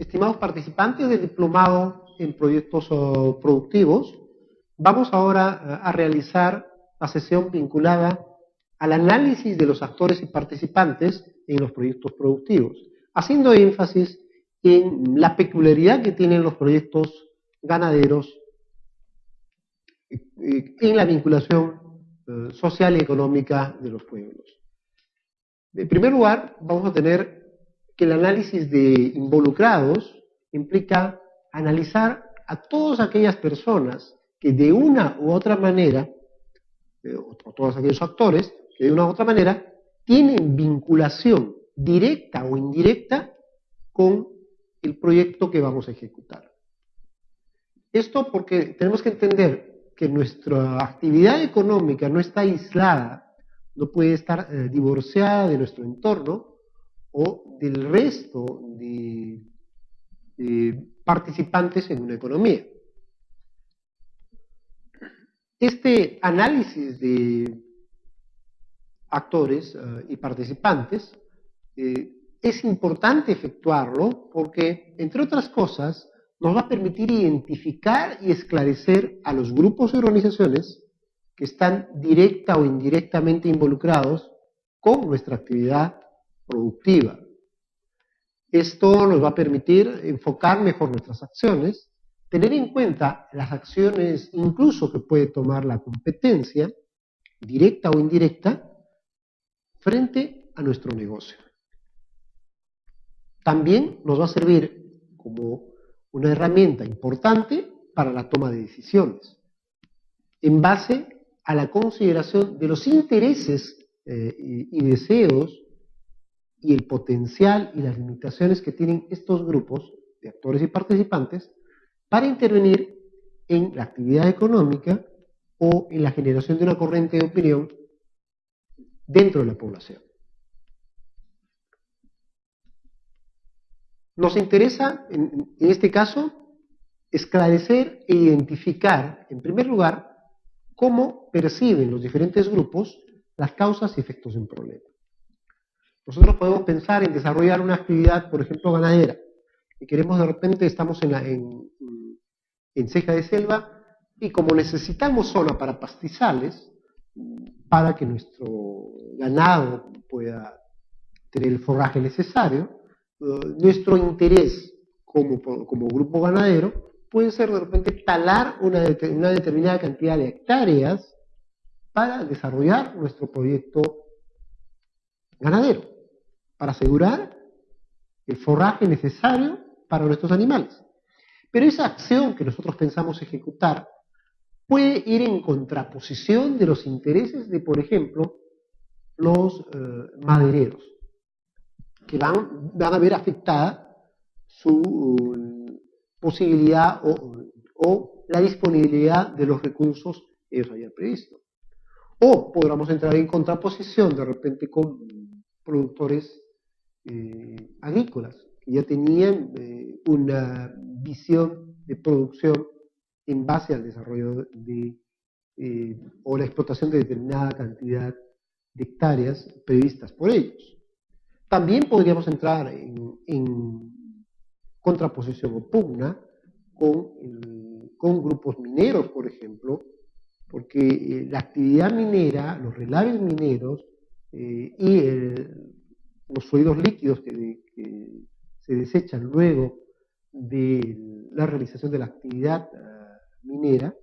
Estimados participantes del diplomado en proyectos productivos, vamos ahora a realizar la sesión vinculada al análisis de los actores y participantes en los proyectos productivos, haciendo énfasis en la peculiaridad que tienen los proyectos ganaderos en la vinculación social y económica de los pueblos. En primer lugar, vamos a tener que el análisis de involucrados implica analizar a todas aquellas personas que de una u otra manera, o todos aquellos actores que de una u otra manera tienen vinculación directa o indirecta con el proyecto que vamos a ejecutar. Esto porque tenemos que entender que nuestra actividad económica no está aislada, no puede estar divorciada de nuestro entorno o del resto de participantes en una economía. Este análisis de actores y participantes es importante efectuarlo porque, entre otras cosas, nos va a permitir identificar y esclarecer a los grupos y organizaciones que están directa o indirectamente involucrados con nuestra actividad productiva. Esto nos va a permitir enfocar mejor nuestras acciones, tener en cuenta las acciones incluso que puede tomar la competencia, directa o indirecta, frente a nuestro negocio. También nos va a servir como una herramienta importante para la toma de decisiones, en base a la consideración de los intereses y deseos y el potencial y las limitaciones que tienen estos grupos de actores y participantes para intervenir en la actividad económica o en la generación de una corriente de opinión dentro de la población. Nos interesa, en este caso, esclarecer e identificar, en primer lugar, cómo perciben los diferentes grupos las causas y efectos de un problema. Nosotros podemos pensar en desarrollar una actividad, por ejemplo, ganadera, y queremos de repente, estamos en ceja de selva, y como necesitamos zona para pastizales, para que nuestro ganado pueda tener el forraje necesario, nuestro interés como grupo ganadero puede ser de repente talar una determinada cantidad de hectáreas para desarrollar nuestro proyecto ganadero, para asegurar el forraje necesario para nuestros animales. Pero esa acción que nosotros pensamos ejecutar puede ir en contraposición de los intereses de, por ejemplo, los madereros, que van a ver afectada su posibilidad o la disponibilidad de los recursos que ellos habían previsto. O podríamos entrar en contraposición de repente con productores agrícolas, que ya tenían una visión de producción en base al desarrollo o la explotación de determinada cantidad de hectáreas previstas por ellos. También podríamos entrar en contraposición o pugna con grupos mineros, por ejemplo, porque la actividad minera, los relaves mineros y los fluidos líquidos que se desechan luego de la realización de la actividad minera,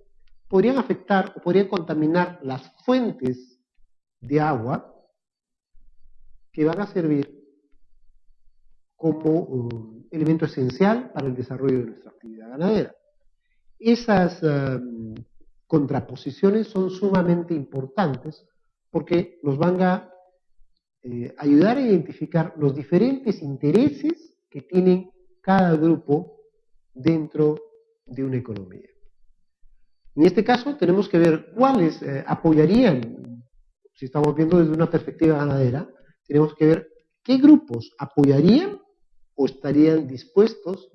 podrían afectar o podrían contaminar las fuentes de agua que van a servir como elemento esencial para el desarrollo de nuestra actividad ganadera. Esas contraposiciones son sumamente importantes porque nos van a ayudar a identificar los diferentes intereses que tienen cada grupo dentro de una economía. En este caso tenemos que ver cuáles apoyarían, si estamos viendo desde una perspectiva ganadera, tenemos que ver qué grupos apoyarían o estarían dispuestos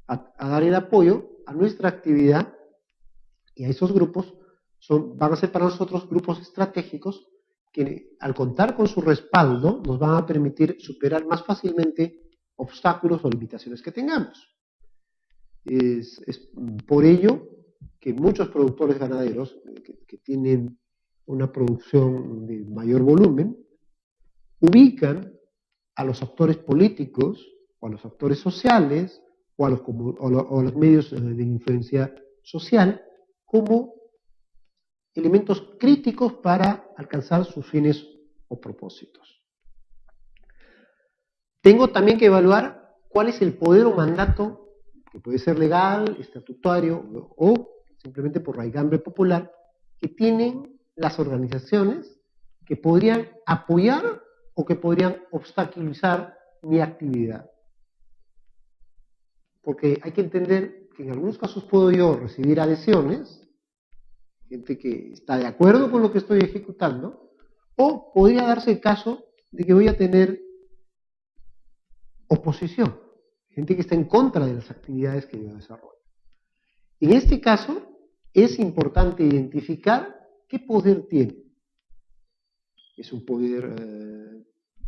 a dar el apoyo a nuestra actividad, y a esos grupos van a ser para nosotros grupos estratégicos que, al contar con su respaldo, nos van a permitir superar más fácilmente obstáculos o limitaciones que tengamos. Es por ello que muchos productores ganaderos que tienen una producción de mayor volumen ubican a los actores políticos o a los actores sociales o a los medios de influencia social como elementos críticos para alcanzar sus fines o propósitos. Tengo también que evaluar cuál es el poder o mandato, que puede ser legal, estatutario o simplemente por raigambre popular, que tienen las organizaciones que podrían apoyar o que podrían obstaculizar mi actividad. Porque hay que entender que en algunos casos puedo yo recibir adhesiones, gente que está de acuerdo con lo que estoy ejecutando, o podría darse el caso de que voy a tener oposición, gente que está en contra de las actividades que yo desarrollo. En este caso, es importante identificar qué poder tiene. ¿Es un poder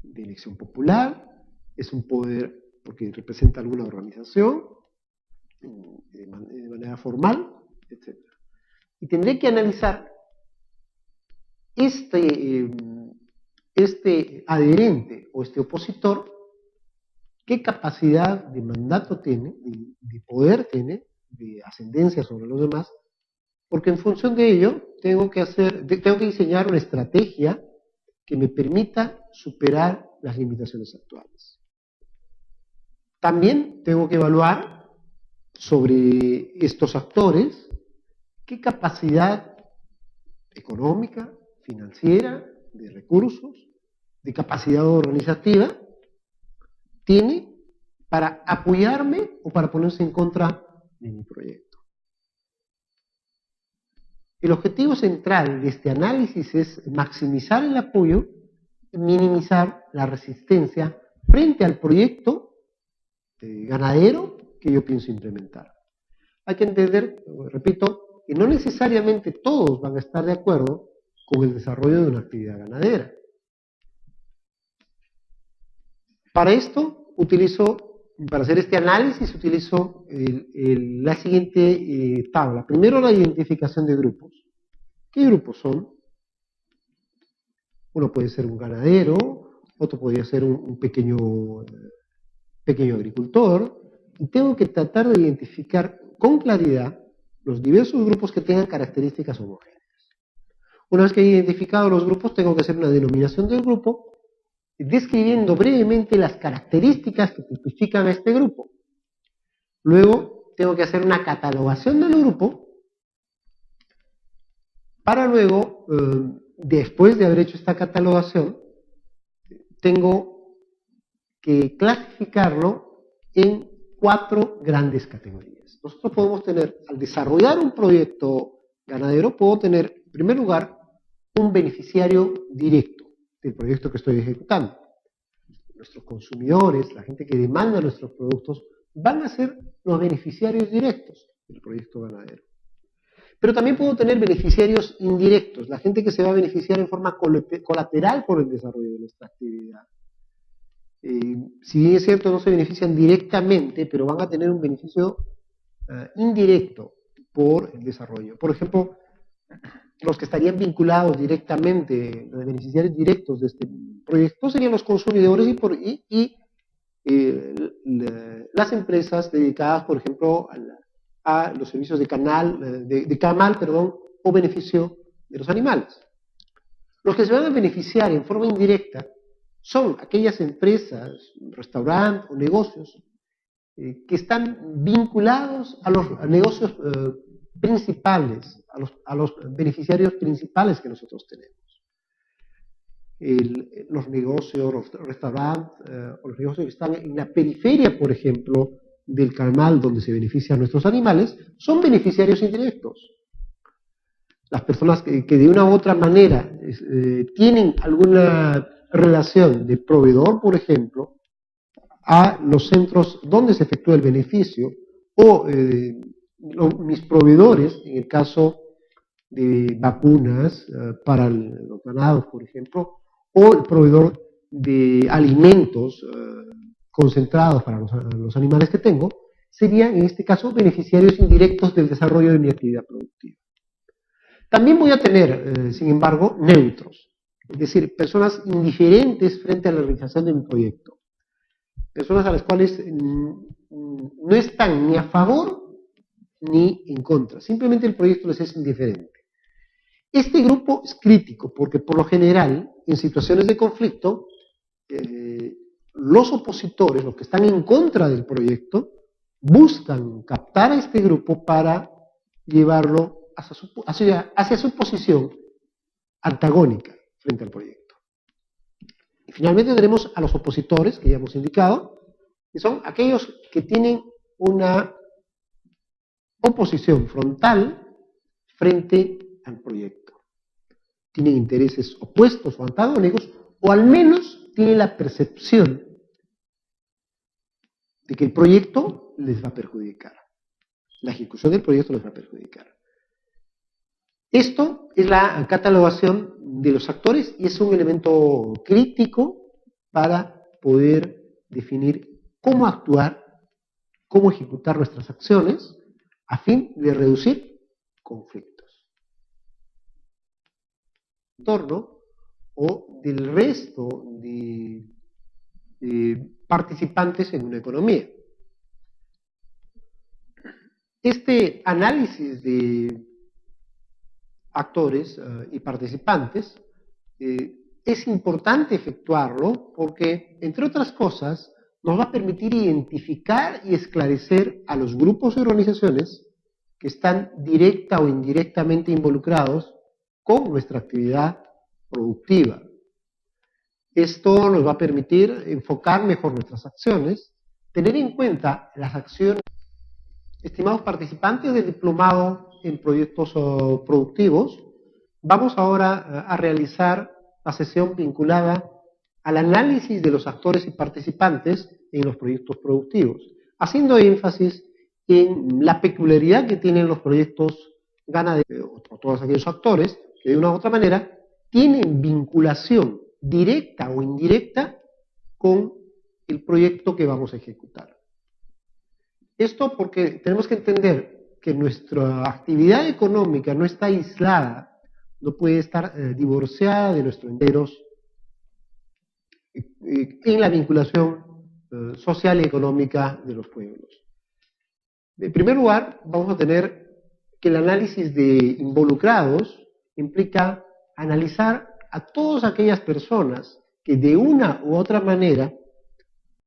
de elección popular? ¿Es un poder porque representa alguna organización de manera formal? Etc. Y tendré que analizar este adherente o este opositor, qué capacidad de mandato tiene, de poder tiene, de ascendencia sobre los demás, porque en función de ello tengo que diseñar una estrategia que me permita superar las limitaciones actuales. También tengo que evaluar sobre estos actores qué capacidad económica, financiera, de recursos, de capacidad organizativa tiene para apoyarme o para ponerse en contra de mi proyecto. El objetivo central de este análisis es maximizar el apoyo y minimizar la resistencia frente al proyecto ganadero que yo pienso implementar. Hay que entender, repito, que no necesariamente todos van a estar de acuerdo con el desarrollo de una actividad ganadera. Para esto para hacer este análisis utilizo la siguiente tabla. Primero, la identificación de grupos. ¿Qué grupos son? Uno puede ser un ganadero, otro podría ser un pequeño agricultor, y tengo que tratar de identificar con claridad los diversos grupos que tengan características homogéneas. Una vez que he identificado los grupos, tengo que hacer una denominación del grupo, describiendo brevemente las características que tipifican a este grupo. Luego, tengo que hacer una catalogación del grupo, para luego, después de haber hecho esta catalogación, tengo que clasificarlo en 4 grandes categorías. Nosotros podemos tener, al desarrollar un proyecto ganadero, puedo tener, en primer lugar, un beneficiario directo del proyecto que estoy ejecutando. Nuestros consumidores, la gente que demanda nuestros productos, van a ser los beneficiarios directos del proyecto ganadero. Pero también puedo tener beneficiarios indirectos, la gente que se va a beneficiar en forma colateral por el desarrollo de nuestra actividad. Si bien es cierto, no se benefician directamente, pero van a tener un beneficio indirecto por el desarrollo. Por ejemplo, los que estarían vinculados directamente, los beneficiarios directos de este proyecto serían los consumidores y las empresas dedicadas, por ejemplo, a los servicios de camal, o beneficio de los animales. Los que se van a beneficiar en forma indirecta son aquellas empresas, restaurantes o negocios que están vinculados a los negocios principales, a los beneficiarios principales que nosotros tenemos. Los negocios, los restaurantes, o los negocios que están en la periferia, por ejemplo, del canal donde se benefician nuestros animales, son beneficiarios indirectos. Las personas que de una u otra manera tienen alguna relación de proveedor, por ejemplo, a los centros donde se efectúa el beneficio, o mis proveedores, en el caso de vacunas para los ganados, por ejemplo, o el proveedor de alimentos concentrados para los animales que tengo, serían en este caso beneficiarios indirectos del desarrollo de mi actividad productiva. También voy a tener, sin embargo, neutros, es decir, personas indiferentes frente a la realización de mi proyecto, personas a las cuales no están ni a favor ni en contra, simplemente el proyecto les es indiferente. Este grupo es crítico porque por lo general, en situaciones de conflicto, los opositores, los que están en contra del proyecto, buscan captar a este grupo para llevarlo hacia su posición antagónica frente al proyecto. Y finalmente tenemos a los opositores, que ya hemos indicado, que son aquellos que tienen una oposición frontal frente al proyecto. Tienen intereses opuestos o antagónicos, o al menos tienen la percepción de que el proyecto les va a perjudicar. La ejecución del proyecto les va a perjudicar. Esto es la catalogación de los actores y es un elemento crítico para poder definir cómo actuar, cómo ejecutar nuestras acciones a fin de reducir conflictos. En torno o del resto de participantes en una economía. Este análisis de actores y participantes es importante efectuarlo porque, entre otras cosas, nos va a permitir identificar y esclarecer a los grupos y organizaciones que están directa o indirectamente involucrados con nuestra actividad productiva. Esto nos va a permitir enfocar mejor nuestras acciones, tener en cuenta las acciones. Estimados participantes del diplomado en proyectos productivos, vamos ahora a realizar la sesión vinculada al análisis de los actores y participantes en los proyectos productivos, haciendo énfasis en la peculiaridad que tienen los proyectos ganaderos, o todos aquellos actores que de una u otra manera tienen vinculación directa o indirecta con el proyecto que vamos a ejecutar. Esto porque tenemos que entender que nuestra actividad económica no está aislada, no puede estar divorciada de nuestros enteros en la vinculación social y económica de los pueblos. En primer lugar, vamos a tener que el análisis de involucrados implica analizar a todas aquellas personas que de una u otra manera